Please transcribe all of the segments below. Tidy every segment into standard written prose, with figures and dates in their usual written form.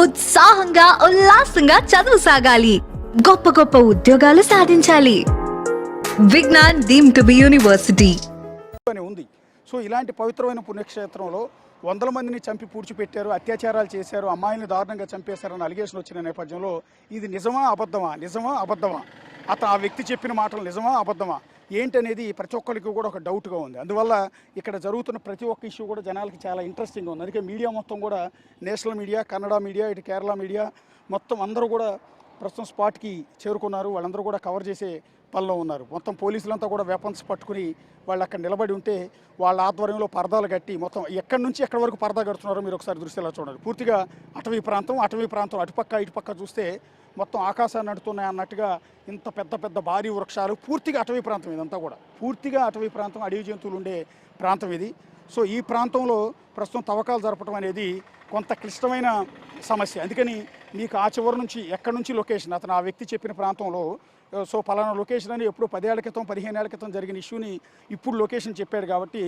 ఉత్సాహంగా ఉల్లాసంగా చదువు సాగాలి, గొప్ప గొప్ప ఉద్యోగాలు సాధించాలి. Vignan deemed to be university ఉంది. సో ఇలాంటి పవిత్రమైన పుణ్యక్షేత్రంలో వందల మందిని చంపి పూడ్చిపెట్టారు, అత్యాచారాలు చేశారు, అమ్మాయిని దారుణంగా చంపేశారన్న అలిగేషన్ వచ్చిన నేపథ్యంలో ఇది నిజమా అబద్ధమా, నిజమా అబద్ధమా, ఆ వ్యక్తి చెప్పిన మాటలు నిజమా అబద్ధమా ఏంటనేది ప్రతి ఒక్కరికి కూడా ఒక డౌట్గా ఉంది. అందువల్ల ఇక్కడ జరుగుతున్న ప్రతి ఒక్క ఇష్యూ కూడా జనాలకి చాలా ఇంట్రెస్టింగ్గా ఉంది. అందుకే మీడియా మొత్తం కూడా, నేషనల్ మీడియా, కన్నడ మీడియా, ఇటు కేరళ మీడియా మొత్తం అందరూ కూడా ప్రస్తుతం స్పాట్కి చేరుకున్నారు. వాళ్ళందరూ కూడా కవర్ చేసే పనిలో ఉన్నారు. మొత్తం పోలీసులంతా కూడా వెపన్స్ పట్టుకుని వాళ్ళు అక్కడ నిలబడి ఉంటే వాళ్ళ ఆధ్వర్యంలో పరదాలు కట్టి మొత్తం ఎక్కడి నుంచి ఎక్కడి వరకు పరదా కడుతున్నారో మీరు ఒకసారి దృశ్యాలు చూడండి. పూర్తిగా అటవీ ప్రాంతం అటుపక్క ఇటుపక్క చూస్తే మొత్తం ఆకాశాన్ని నడుతున్నాయి అన్నట్టుగా ఇంత పెద్ద పెద్ద భారీ వృక్షాలు, పూర్తిగా అటవీ ప్రాంతం ఇదంతా కూడా, పూర్తిగా అటవీ ప్రాంతం, అడవి జంతువులు ఉండే ప్రాంతం ఇది. సో ఈ ప్రాంతంలో ప్రస్తుతం తవ్వకాలు జరపడం అనేది కొంత క్లిష్టమైన సమస్య. అందుకని మీకు ఆ చివరి నుంచి ఎక్కడి నుంచి లొకేషన్, ఆ వ్యక్తి చెప్పిన ప్రాంతంలో, సో పలానా లొకేషన్ అని ఎప్పుడు 10 ఏళ్ల క్రితం 15 ఏళ్ల క్రితం జరిగిన ఇష్యూని ఇప్పుడు లొకేషన్ చెప్పాడు కాబట్టి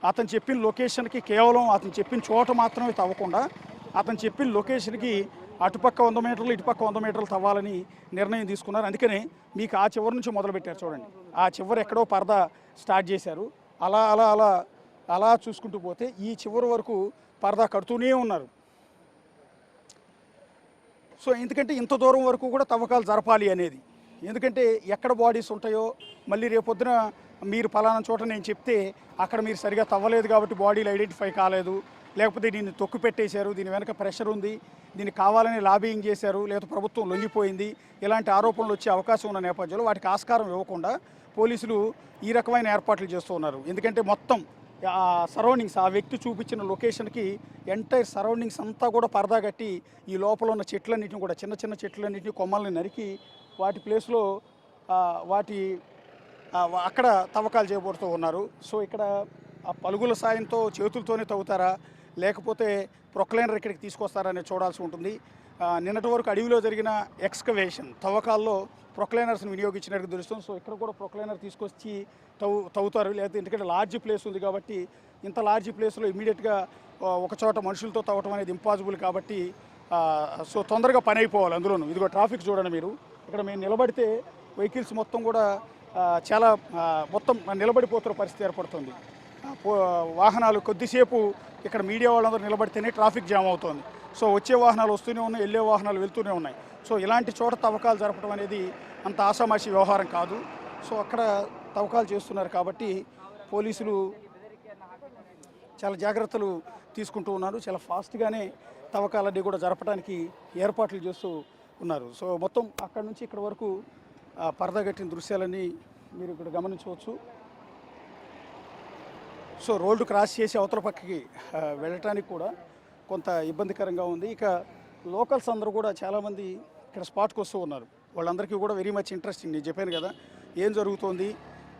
అతను చెప్పిన లొకేషన్కి కేవలం అతను చెప్పిన చోట మాత్రమే తవ్వకుండా అతను చెప్పిన లొకేషన్కి అటుపక్క 100 మీటర్లు ఇటుపక్క 100 మీటర్లు తవ్వాలని నిర్ణయం తీసుకున్నారు. అందుకనే మీకు ఆ చివరి నుంచి మొదలుపెట్టారు చూడండి. ఆ చివరి ఎక్కడో పరదా స్టార్ట్ చేశారు. అలా అలా అలా అలా చూసుకుంటూ పోతే ఈ చివరి వరకు పరదా కడుతూనే ఉన్నారు. సో ఎందుకంటే ఇంత దూరం వరకు కూడా తవ్వకాలు జరపాలి అనేది, ఎందుకంటే ఎక్కడ బాడీస్ ఉంటాయో మళ్ళీ రేపొద్దున మీరు పలానా చోట నేను చెప్తే అక్కడ మీరు సరిగా తవ్వలేదు కాబట్టి బాడీలు ఐడెంటిఫై కాలేదు, లేకపోతే దీన్ని తొక్కు పెట్టేశారు, దీని వెనక ప్రెషర్ ఉంది, దీన్ని కావాలని లాబింగ్ చేశారు, లేకపోతే ప్రభుత్వం లొంగిపోయింది, ఇలాంటి ఆరోపణలు వచ్చే అవకాశం ఉన్న నేపథ్యంలో వాటికి ఆస్కారం ఇవ్వకుండా పోలీసులు ఈ రకమైన ఏర్పాట్లు చేస్తూ ఉన్నారు. ఎందుకంటే మొత్తం ఆ సరౌండింగ్స్, ఆ వ్యక్తి చూపించిన లొకేషన్కి ఎంటైర్ సరౌండింగ్స్ అంతా కూడా పరదా కట్టి ఈ లోపల ఉన్న చెట్లన్నింటిని కూడా, చిన్న చిన్న చెట్లన్నింటినీ కొమ్మల్ని నరికి వాటి ప్లేస్లో అక్కడ తవ్వకాలు చేయబడుతూ ఉన్నారు. సో ఇక్కడ ఆ పలుగుల సాయంతో చేతులతోనే తవ్వుతారా లేకపోతే ప్రొక్లైనర్ ఇక్కడికి తీసుకొస్తారా అనేది చూడాల్సి ఉంటుంది. నిన్నటి వరకు అడవిలో జరిగిన ఎక్స్కవేషన్ తవ్వకాల్లో ప్రొక్లైనర్స్ని వినియోగించినట్టు తెలుస్తుంది. సో ఇక్కడ కూడా ప్రొక్లైనర్ తీసుకొచ్చి తవ్వుతారు, లేకపోతే ఎందుకంటే లార్జ్ ప్లేస్ ఉంది కాబట్టి ఇంత లార్జ్ ప్లేస్లో ఇమీడియట్గా ఒక చోట మనుషులతో తవ్వటం అనేది ఇంపాసిబుల్ కాబట్టి సో తొందరగా పని అయిపోవాలి. అందులోనూ ఇదిగో ట్రాఫిక్ చూడండి మీరు, ఇక్కడ మేము నిలబడితే వెహికల్స్ మొత్తం కూడా చాలా మొత్తం నిలబడిపోతున్న పరిస్థితి ఏర్పడుతుంది. వాహనాలు కొద్దిసేపు ఇక్కడ మీడియా వాళ్ళందరూ నిలబడితేనే ట్రాఫిక్ జామ్ అవుతుంది. సో వచ్చే వాహనాలు వస్తూనే ఉన్నాయి, వెళ్ళే వాహనాలు వెళ్తూనే ఉన్నాయి. సో ఇలాంటి చోట తవ్వకాలు జరపడం అనేది అంత ఆషామాషి వ్యవహారం కాదు. సో అక్కడ తవ్వకాలు చేస్తున్నారు కాబట్టి పోలీసులు చాలా జాగ్రత్తలు తీసుకుంటూ ఉన్నారు. చాలా ఫాస్ట్గానే తవ్వకాలన్నీ కూడా జరపడానికి ఏర్పాట్లు చేస్తూ ఉన్నారు. సో మొత్తం అక్కడ నుంచి ఇక్కడ వరకు పరదా కట్టిన దృశ్యాలన్నీ మీరు ఇక్కడ గమనించవచ్చు. సో రోడ్డు క్రాస్ చేసి అవతల పక్కకి వెళ్ళటానికి కూడా కొంత ఇబ్బందికరంగా ఉంది. ఇక లోకల్స్ అందరూ కూడా చాలామంది ఇక్కడ స్పాట్కి వస్తూ ఉన్నారు. వాళ్ళందరికీ కూడా వెరీ మచ్ ఇంట్రెస్టింగ్. నేను చెప్పాను కదా ఏం జరుగుతోంది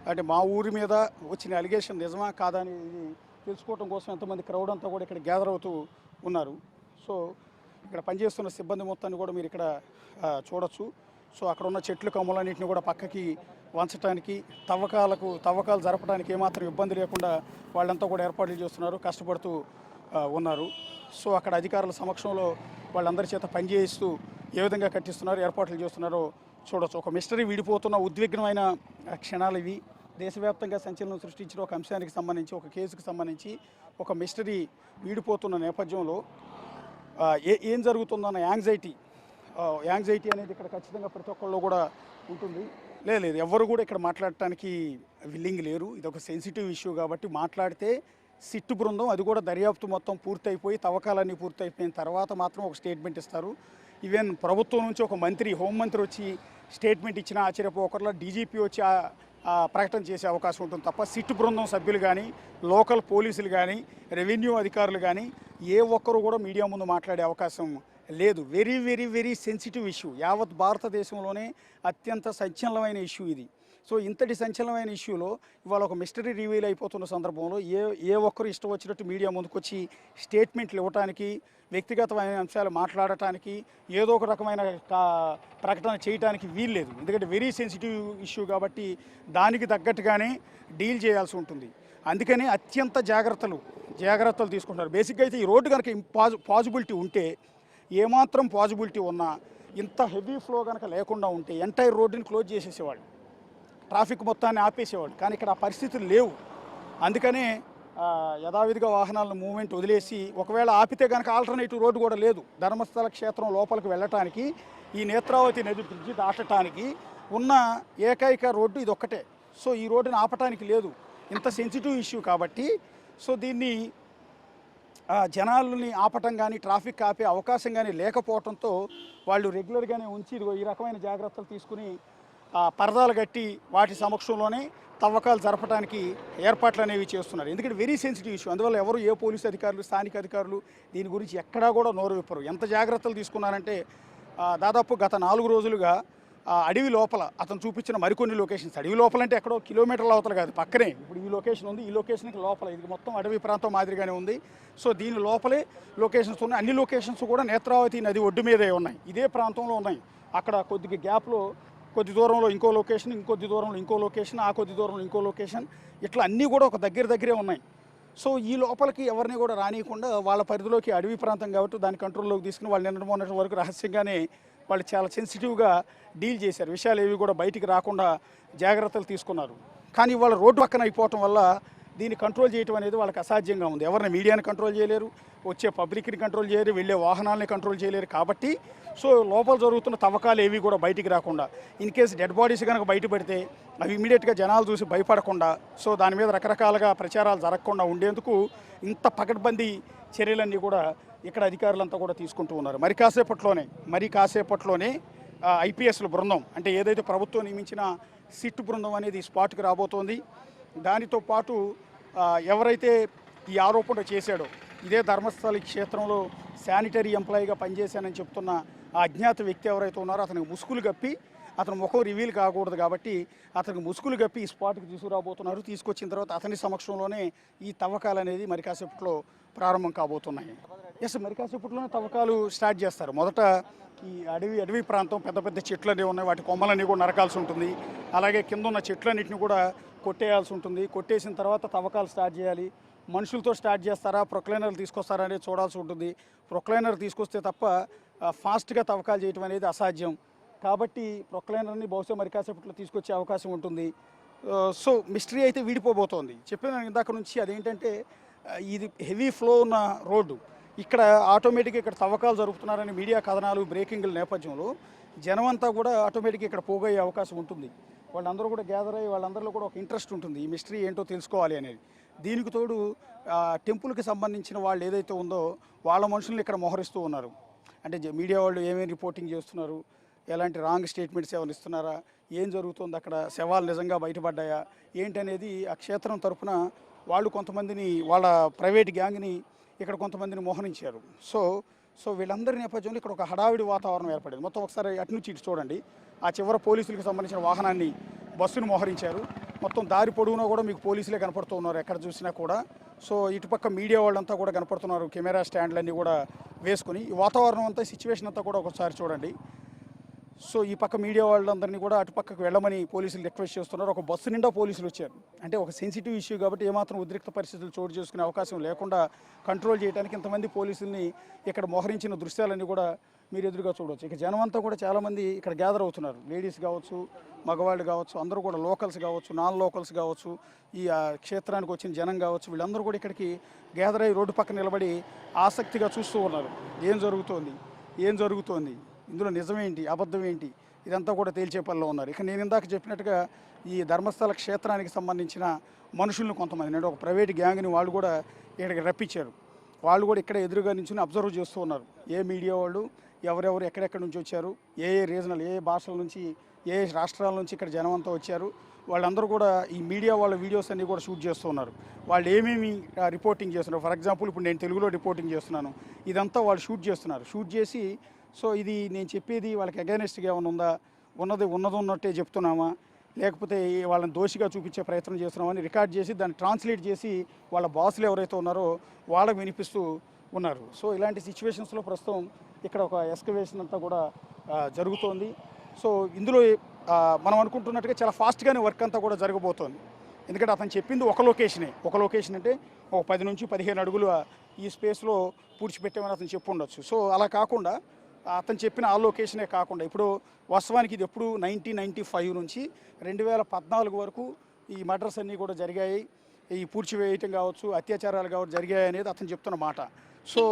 అంటే మా ఊరి మీద వచ్చిన అలిగేషన్ నిజమా కాదా అని తెలుసుకోవడం కోసం ఎంతమంది క్రౌడ్ అంతా కూడా ఇక్కడ గ్యాదర్ అవుతూ ఉన్నారు. సో ఇక్కడ పనిచేస్తున్న సిబ్బంది మొత్తాన్ని కూడా మీరు ఇక్కడ చూడొచ్చు. సో అక్కడ ఉన్న చెట్లు కొమ్మలన్నింటినీ కూడా పక్కకి వంచడానికి, తవ్వకాలు జరపడానికి ఏమాత్రం ఇబ్బంది లేకుండా వాళ్ళంతా కూడా ఏర్పాట్లు చేస్తున్నారు, కష్టపడుతూ ఉన్నారు. సో అక్కడ అధికారుల సమక్షంలో వాళ్ళందరి చేత పనిచేయిస్తూ ఏ విధంగా కట్టిస్తున్నారో, ఏర్పాట్లు చేస్తున్నారో చూడొచ్చు. ఒక మిస్టరీ విడిపోతున్న ఉద్విగ్నమైన క్షణాలు ఇవి. దేశవ్యాప్తంగా సంచలనం సృష్టించిన ఒక అంశానికి సంబంధించి, ఒక కేసుకు సంబంధించి ఒక మిస్టరీ వీడిపోతున్న నేపథ్యంలో ఏం జరుగుతుందన్న యాంగ్జైటీ అనేది ఇక్కడ ఖచ్చితంగా ప్రతి ఒక్కళ్ళు కూడా ఉంటుంది. లేదు ఎవరు కూడా ఇక్కడ మాట్లాడటానికి విల్లింగ్ లేరు. ఇది ఒక సెన్సిటివ్ ఇష్యూ కాబట్టి మాట్లాడితే సిట్టు బృందం, అది కూడా దర్యాప్తు మొత్తం పూర్తయిపోయి తవ్వకాలన్నీ పూర్తయిపోయిన తర్వాత మాత్రం ఒక స్టేట్మెంట్ ఇస్తారు. ఈవెన్ ప్రభుత్వం నుంచి ఒక మంత్రి, హోంమంత్రి వచ్చి స్టేట్మెంట్ ఇచ్చినా ఆశ్చర్యపోకర్లా, డీజీపీ వచ్చి ప్రకటన చేసే అవకాశం ఉంటుంది తప్ప సిట్టు బృందం సభ్యులు కానీ, లోకల్ పోలీసులు కానీ, రెవెన్యూ అధికారులు కానీ ఏ ఒక్కరు కూడా మీడియా ముందు మాట్లాడే అవకాశం లేదు. Very very very sensitive issue. యావత్ భారతదేశంలోనే అత్యంత సంచలనమైన ఇష్యూ ఇది. సో ఇంతటి సంచలనమైన ఇష్యూలో ఇవాళ ఒక మిస్టరీ రివీల్ అయిపోతున్న సందర్భంలో ఏ ఒక్కరు ఇష్టం వచ్చినట్టు మీడియా ముందుకొచ్చి స్టేట్మెంట్లు ఇవ్వటానికి, వ్యక్తిగతమైన అంశాలు మాట్లాడటానికి, ఏదో ఒక రకమైన ప్రకటన చేయడానికి వీల్లేదు. ఎందుకంటే వెరీ సెన్సిటివ్ ఇష్యూ కాబట్టి దానికి తగ్గట్టుగానే డీల్ చేయాల్సి ఉంటుంది. అందుకని అత్యంత జాగ్రత్తలు తీసుకుంటున్నారు. బేసిక్గా అయితే ఈ రోడ్డు కనుక పాజిబిలిటీ ఉంటే ఏమాత్రం పాజిబిలిటీ ఉన్నా ఇంత హెవీ ఫ్లో కనుక లేకుండా ఉంటే ఎంటైర్ రోడ్డుని క్లోజ్ చేసేసేవాళ్ళు, ట్రాఫిక్ మొత్తాన్ని ఆపేసేవాళ్ళు. కానీ ఇక్కడ ఆ పరిస్థితులు లేవు. అందుకనే యథావిధిగా వాహనాలను మూవ్మెంట్ వదిలేసి, ఒకవేళ ఆపితే కనుక ఆల్టర్నేటివ్ రోడ్డు కూడా లేదు. ధర్మస్థల క్షేత్రం లోపలికి వెళ్ళటానికి, ఈ నేత్రావతి నది బ్రిడ్జి దాటడానికి ఉన్న ఏకైక రోడ్డు ఇది ఒక్కటే. సో ఈ రోడ్డుని ఆపటానికి లేదు. ఇంత సెన్సిటివ్ ఇష్యూ కాబట్టి సో దీన్ని జనాలని ఆపటం కానీ ట్రాఫిక్ ఆపే అవకాశం కానీ లేకపోవడంతో వాళ్ళు రెగ్యులర్గానే ఉంచి ఇదిగో ఈ రకమైన జాగ్రత్తలు తీసుకుని పరదాలు కట్టి వాటి సమక్షంలోనే తవ్వకాలు జరపడానికి ఏర్పాట్లు అనేవి చేస్తున్నారు. ఎందుకంటే వెరీ సెన్సిటివ్ ఇష్యూ. అందువల్ల ఎవరు ఏ పోలీసు అధికారులు, స్థానిక అధికారులు దీని గురించి ఎక్కడా కూడా నోరు విప్పరు. ఎంత జాగ్రత్తలు తీసుకున్నారంటే దాదాపు గత 4 రోజులుగా అడవి లోపల అతను చూపించిన మరికొన్ని లొకేషన్స్, అడవి లోపల అంటే ఎక్కడో కిలోమీటర్ల అవతల కాదు, పక్కనే. ఇప్పుడు ఈ లొకేషన్ ఉంది, ఈ లొకేషన్కి లోపల ఇది మొత్తం అడవి ప్రాంతం మాదిరిగానే ఉంది. సో దీని లోపలే లొకేషన్స్ ఉన్నాయి. అన్ని లొకేషన్స్ కూడా నేత్రావతి నది ఒడ్డు మీదే ఉన్నాయి, ఇదే ప్రాంతంలో ఉన్నాయి. అక్కడ కొద్దిగా గ్యాప్లో కొద్ది దూరంలో ఇంకో లొకేషన్, ఇంకొద్ది దూరంలో ఇంకో లొకేషన్, ఆ కొద్ది దూరంలో ఇంకో లొకేషన్, ఇట్లా అన్నీ కూడా ఒక దగ్గరే ఉన్నాయి. సో ఈ లోపలికి ఎవరిని కూడా రానియకుండా వాళ్ళ పరిధిలోకి, అడవి ప్రాంతం కాబట్టి దాని కంట్రోల్లోకి తీసుకుని వాళ్ళు నిన్న మొన్నటి వరకు రహస్యంగానే వాళ్ళు చాలా సెన్సిటివ్గా డీల్ చేశారు. విషయాలు ఏవి కూడా బయటికి రాకుండా జాగ్రత్తలు తీసుకున్నారు. కానీ వాళ్ళ రోడ్డు పక్కన అయిపోవటం వల్ల దీన్ని కంట్రోల్ చేయడం అనేది వాళ్ళకి అసాధ్యంగా ఉంది. ఎవరిని మీడియాని కంట్రోల్ చేయలేరు, వచ్చే పబ్లిక్ని కంట్రోల్ చేయలేరు, వెళ్ళే వాహనాలని కంట్రోల్ చేయలేరు. కాబట్టి సో లోపల జరుగుతున్న తవ్వకాలు ఏవి కూడా బయటికి రాకుండా, ఇన్ కేసు డెడ్ బాడీస్ కనుక బయటపడితే అవి ఇమీడియట్గా జనాలు చూసి భయపడకుండా, సో దాని మీద రకరకాలుగా ప్రచారాలు జరగకుండా ఉండేందుకు ఇంత పకడ్బందీ చర్యలన్నీ కూడా ఇక్కడ అధికారులంతా కూడా తీసుకుంటూ ఉన్నారు. మరి కాసేపట్లోనే ఐపీఎస్ల బృందం, అంటే ఏదైతే ప్రభుత్వం నియమించిన సిట్ బృందం అనేది స్పాట్కి రాబోతోంది. దానితో పాటు ఎవరైతే ఈ ఆరోపణ చేశాడో, ఇదే ధర్మస్థల క్షేత్రంలో శానిటరీ ఎంప్లాయీగా పనిచేశానని చెప్తున్న ఆ అజ్ఞాత వ్యక్తి ఎవరైతే ఉన్నారో అతనికి ముసుగులు కప్పి, అతను ముఖం రివీల్ కాకూడదు కాబట్టి అతనికి ముసుగులు కప్పి ఈ స్పాట్కి తీసుకురాబోతున్నారు. తీసుకొచ్చిన తర్వాత అతని సమక్షంలోనే ఈ తవ్వకాలు అనేది మరి కాసేపట్లో ప్రారంభం కాబోతున్నాయి. మరి కాసేపట్లోనే తవ్వకాలు స్టార్ట్ చేస్తారు. మొదట ఈ అడవి ప్రాంతం, పెద్ద చెట్లు అనేవి ఉన్నాయి, వాటి కొమ్మలన్నీ కూడా నరకాల్సి ఉంటుంది. అలాగే కింద ఉన్న చెట్లన్నింటినీ కూడా కొట్టేయాల్సి ఉంటుంది. కొట్టేసిన తర్వాత తవ్వకాలు స్టార్ట్ చేయాలి. మనుషులతో స్టార్ట్ చేస్తారా, ప్రొక్లైనర్లు తీసుకొస్తారా అనేది చూడాల్సి ఉంటుంది. ప్రొక్లైనర్ తీసుకొస్తే తప్ప ఫాస్ట్గా తవ్వకాలు చేయడం అనేది అసాధ్యం. కాబట్టి ప్రొక్లైనర్ని బహుశా మరి కాసేపట్లో తీసుకొచ్చే అవకాశం ఉంటుంది. సో మిస్టరీ అయితే వీడిపోబోతోంది. చెప్పిన ఇందాక నుంచి అదేంటంటే ఇది హెవీ ఫ్లో ఉన్న రోడ్డు. ఇక్కడ ఆటోమేటిక్గా ఇక్కడ తవ్వకాలు జరుపుతున్నారని మీడియా కథనాలు, బ్రేకింగ్ల నేపథ్యంలో జనమంతా కూడా ఆటోమేటిక్గా ఇక్కడ పోగయ్యే అవకాశం ఉంటుంది. వాళ్ళందరూ కూడా గ్యాదర్ అయ్యి వాళ్ళందరిలో కూడా ఒక ఇంట్రెస్ట్ ఉంటుంది, ఈ మిస్టరీ ఏంటో తెలుసుకోవాలి అనేది. దీనికి తోడు టెంపుల్కి సంబంధించిన వాళ్ళు ఏదైతే ఉందో వాళ్ళ మనుషుల్ని ఇక్కడ మోహరిస్తూ ఉన్నారు. అంటే మీడియా వాళ్ళు ఏమేమి రిపోర్టింగ్ చేస్తున్నారు, ఎలాంటి రాంగ్ స్టేట్మెంట్స్ ఏమైనా ఇస్తున్నారా, ఏం జరుగుతుంది, అక్కడ శవాలు నిజంగా బయటపడ్డాయా ఏంటనేది ఆ క్షేత్రం తరఫున వాళ్ళు కొంతమందిని, వాళ్ళ ప్రైవేట్ గ్యాంగ్ని ఇక్కడ కొంతమందిని మోహరించారు. సో వీళ్ళందరి నేపథ్యంలో ఇక్కడ ఒక హడావిడి వాతావరణం ఏర్పడింది. మొత్తం ఒకసారి అటు నుంచి ఇటు చూడండి. ఆ చివర పోలీసులకు సంబంధించిన వాహనాన్ని, బస్సును మోహరించారు. మొత్తం దారి పొడవునా కూడా మీకు పోలీసులే కనపడుతూ ఉన్నారు ఎక్కడ చూసినా కూడా. సో ఇటుపక్క మీడియా వాళ్ళంతా కూడా కనపడుతున్నారు, కెమెరా స్టాండ్లన్నీ కూడా వేసుకుని. ఈ వాతావరణం అంతా, సిచ్యువేషన్ అంతా కూడా ఒకసారి చూడండి. సో ఈ పక్క మీడియా వాళ్ళందరినీ కూడా అటుపక్కకు వెళ్ళమని పోలీసులు రిక్వెస్ట్ చేస్తున్నారు. ఒక బస్సు నిండా పోలీసులు వచ్చారు. అంటే ఒక సెన్సిటివ్ ఇష్యూ కాబట్టి ఏమాత్రం ఉద్రిక్త పరిస్థితులు చోటు చేసుకునే అవకాశం లేకుండా కంట్రోల్ చేయడానికి ఇంతమంది పోలీసుల్ని ఇక్కడ మోహరించిన దృశ్యాలన్నీ కూడా మీరు ఎదురుగా చూడవచ్చు. ఇక జనం అంతా కూడా చాలామంది ఇక్కడ గ్యాదర్ అవుతున్నారు. లేడీస్ కావచ్చు, మగవాళ్ళు కావచ్చు, అందరూ కూడా లోకల్స్ కావచ్చు, నాన్ లోకల్స్ కావచ్చు, ఈ క్షేత్రానికి వచ్చిన జనం కావచ్చు, వీళ్ళందరూ కూడా ఇక్కడికి గ్యాదర్ అయ్యి రోడ్డు పక్కన నిలబడి ఆసక్తిగా చూస్తూ ఉన్నారు. ఏం జరుగుతోంది, ఇందులో నిజమేంటి, అబద్ధం ఏంటి, ఇదంతా కూడా తేల్చే పనిలో ఉన్నారు. ఇక నేను ఇందాక చెప్పినట్టుగా ఈ ధర్మస్థల క్షేత్రానికి సంబంధించిన మనుషులను కొంతమంది, అంటే ఒక ప్రైవేట్ గ్యాంగ్ని వాళ్ళు కూడా ఇక్కడికి రప్పించారు. వాళ్ళు కూడా ఇక్కడ ఎదురుగా నుంచి అబ్జర్వ్ చేస్తూ ఉన్నారు. ఏ మీడియా వాళ్ళు ఎవరెవరు ఎక్కడెక్కడి నుంచి వచ్చారు, ఏ రీజనల్, ఏ భాషల నుంచి, ఏ రాష్ట్రాల నుంచి ఇక్కడ జనం అంతా వచ్చారు, వాళ్ళందరూ కూడా ఈ మీడియా వాళ్ళ వీడియోస్ అన్నీ కూడా షూట్ చేస్తూ ఉన్నారు. వాళ్ళు ఏమేమి రిపోర్టింగ్ చేస్తున్నారు. ఫర్ ఎగ్జాంపుల్ ఇప్పుడు నేను తెలుగులో రిపోర్టింగ్ చేస్తున్నాను, ఇదంతా వాళ్ళు షూట్ చేస్తున్నారు. షూట్ చేసి సో ఇది నేను చెప్పేది వాళ్ళకి అగైనెస్ట్గా ఏమైనా ఉందా, ఉన్నట్టే చెప్తున్నామా, లేకపోతే వాళ్ళని దోషిగా చూపించే ప్రయత్నం చేస్తున్నామని రికార్డ్ చేసి దాన్ని ట్రాన్స్లేట్ చేసి వాళ్ళ బాసులు ఎవరైతే ఉన్నారో వాళ్ళకి వినిపిస్తూ ఉన్నారు. సో ఇలాంటి సిచ్యువేషన్స్లో ప్రస్తుతం ఇక్కడ ఒక ఎస్కవేషన్ అంతా కూడా జరుగుతోంది. సో ఇందులో మనం అనుకుంటున్నట్టుగా చాలా ఫాస్ట్గానే వర్క్ అంతా కూడా జరగబోతోంది. ఎందుకంటే అతను చెప్పింది ఒక లొకేషన్ అంటే ఒక 10 నుంచి 15 అడుగుల ఈ స్పేస్లో పూడ్చిపెట్టామని అతను చెప్పు ఉండొచ్చు. సో అలా కాకుండా అతను చెప్పిన ఆ లొకేషనే కాకుండా ఇప్పుడు వాస్తవానికి ఇది ఎప్పుడు 1995 నుంచి 2014 వరకు ఈ మర్డర్స్ అన్నీ కూడా జరిగాయి. ఈ పూడ్చివేయటం కావచ్చు, అత్యాచారాలు కావచ్చు జరిగాయి అనేది అతను చెప్తున్న మాట. సో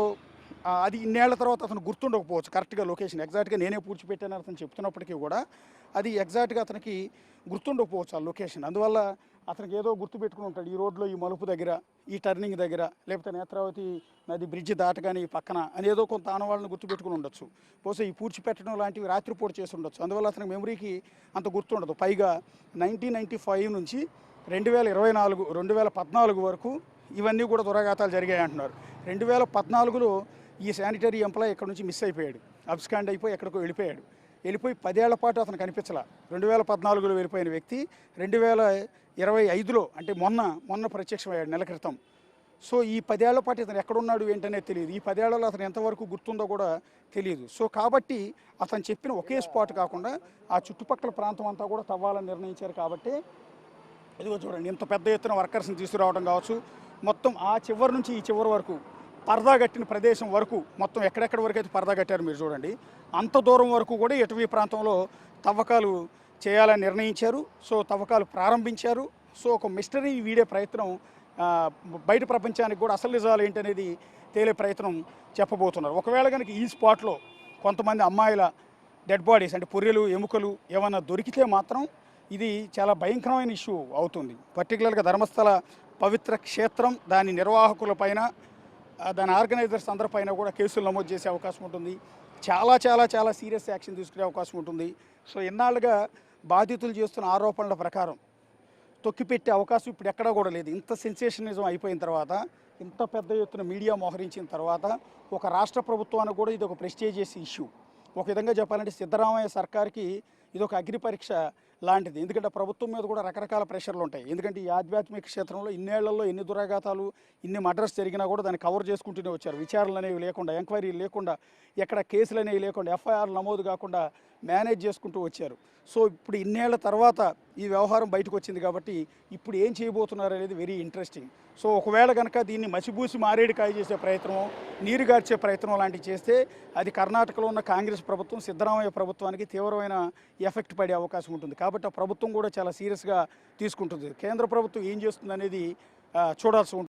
అది ఇన్నేళ్ల తర్వాత అతను గుర్తుండకపోవచ్చు కరెక్ట్గా లొకేషన్ ఎగ్జాక్ట్గా నేనే పూడ్చిపెట్టానని అతను చెప్తున్నప్పటికీ కూడా అది ఎగ్జాక్ట్గా అతనికి గుర్తుండకపోవచ్చు ఆ లొకేషన్. అందువల్ల అతనికి ఏదో గుర్తు పెట్టుకుని ఉంటాడు, ఈ రోడ్లో ఈ మలుపు దగ్గర, ఈ టర్నింగ్ దగ్గర, లేకపోతే నేత్రావతి నది బ్రిడ్జ్ దాటగానే ఈ పక్కన అని ఏదో కొంత ఆనవాళ్ళని గుర్తుపెట్టుకుని ఉండొచ్చు. బహుశా ఈ పూడ్చిపెట్టడం లాంటివి రాత్రిపూట చేసి ఉండొచ్చు. అందువల్ల అతనికి మెమరీకి అంత గుర్తుండదు. పైగా 1995 నుంచి 2024 2014 వరకు ఇవన్నీ కూడా దురాఘాతాలు జరిగాయి అంటున్నారు. 2014లో ఈ శానిటరీ ఎంప్లాయ్ ఇక్కడ నుంచి మిస్ అయిపోయాడు, అబ్స్కాండ్ అయిపోయి ఎక్కడికో వెళ్ళిపోయి 10 ఏళ్ల పాటు అతను కనిపించాల. 2014లో వెళ్ళిపోయిన వ్యక్తి 2025లో అంటే మొన్న ప్రత్యక్షమయ్యాడు, నెల క్రితం. సో ఈ 10 ఏళ్ల పాటు ఇతను ఎక్కడున్నాడు ఏంటనేది తెలియదు. ఈ 10 ఏళ్లలో అతను ఎంతవరకు గుర్తుందో కూడా తెలియదు. సో కాబట్టి అతను చెప్పిన ఒకే స్పాట్ కాకుండా ఆ చుట్టుపక్కల ప్రాంతం అంతా కూడా తవ్వాలని నిర్ణయించారు. కాబట్టి ఇదిగో చూడండి, ఇంత పెద్ద ఎత్తున వర్కర్స్ని తీసుకురావడం కావచ్చు, మొత్తం ఆ చివరి నుంచి ఈ చివరి వరకు పరదా కట్టిన ప్రదేశం వరకు మొత్తం ఎక్కడెక్కడ వరకు అయితే పరదా కట్టారు మీరు చూడండి, అంత దూరం వరకు కూడా ఎటువీ ప్రాంతంలో తవ్వకాలు చేయాలని నిర్ణయించారు. సో తవ్వకాలు ప్రారంభించారు. సో ఒక మిస్టరీ వీడే ప్రయత్నం, బయట ప్రపంచానికి కూడా అసలు నిజాలు ఏంటనేది తేలే ప్రయత్నం చెప్పబోతున్నారు. ఒకవేళ కనుక ఈ స్పాట్లో కొంతమంది అమ్మాయిల డెడ్ బాడీస్ అంటే పొర్రెలు ఎముకలు ఏమైనా దొరికితే మాత్రం ఇది చాలా భయంకరమైన ఇష్యూ అవుతుంది. పర్టికులర్గా ధర్మస్థల పవిత్ర క్షేత్రం, దాని నిర్వాహకులపైన, దాని ఆర్గనైజర్స్ అందరిపైన కూడా కేసులు నమోదు చేసే అవకాశం ఉంటుంది. చాలా చాలా చాలా సీరియస్ యాక్షన్ తీసుకునే అవకాశం ఉంటుంది. సో ఇన్నాళ్ళుగా బాధితులు చేస్తున్న ఆరోపణల ప్రకారం తొక్కిపెట్టే అవకాశం ఇప్పుడు ఎక్కడా కూడా లేదు. ఇంత సెన్సేషనిజం అయిపోయిన తర్వాత, ఇంత పెద్ద ఎత్తున మీడియా మోహరించిన తర్వాత ఒక రాష్ట్ర ప్రభుత్వానికి కూడా ఇది ఒక ప్రెస్టీజియస్ ఇష్యూ. ఒక విధంగా చెప్పాలంటే సిద్ధరామయ్య సర్కార్కి ఇది ఒక అగ్ని పరీక్ష లాంటిది. ఎందుకంటే ప్రభుత్వం మీద కూడా రకరకాల ప్రెషర్లు ఉంటాయి. ఎందుకంటే ఈ ఆధ్యాత్మిక క్షేత్రంలో ఇన్నేళ్లలో ఎన్ని దురాఘాతాలు, ఇన్ని మర్డర్స్ జరిగినా కూడా దాన్ని కవర్ చేసుకుంటూనే వచ్చారు. విచారణలు అనేవి లేకుండా, ఎంక్వైరీలు లేకుండా, ఎక్కడ కేసులు అనేవి లేకుండా, ఎఫ్ఐఆర్లు నమోదు కాకుండా మేనేజ్ చేసుకుంటూ వచ్చారు. సో ఇప్పుడు ఇన్నేళ్ల తర్వాత ఈ వ్యవహారం బయటకు వచ్చింది కాబట్టి ఇప్పుడు ఏం చేయబోతున్నారు అనేది వెరీ ఇంట్రెస్టింగ్. సో ఒకవేళ కనుక దీన్ని మసిబూసి మారేడుకాయ చేసే ప్రయత్నం, నీరుగార్చే ప్రయత్నం లాంటివి చేస్తే అది కర్ణాటకలో ఉన్న కాంగ్రెస్ ప్రభుత్వం, సిద్ధరామయ్య ప్రభుత్వానికి తీవ్రమైన ఎఫెక్ట్ పడే అవకాశం ఉంటుంది. కాబట్టి ఆ ప్రభుత్వం కూడా చాలా సీరియస్గా తీసుకుంటుంది. కేంద్ర ప్రభుత్వం ఏం చేస్తుంది అనేది చూడాల్సి ఉంటుంది.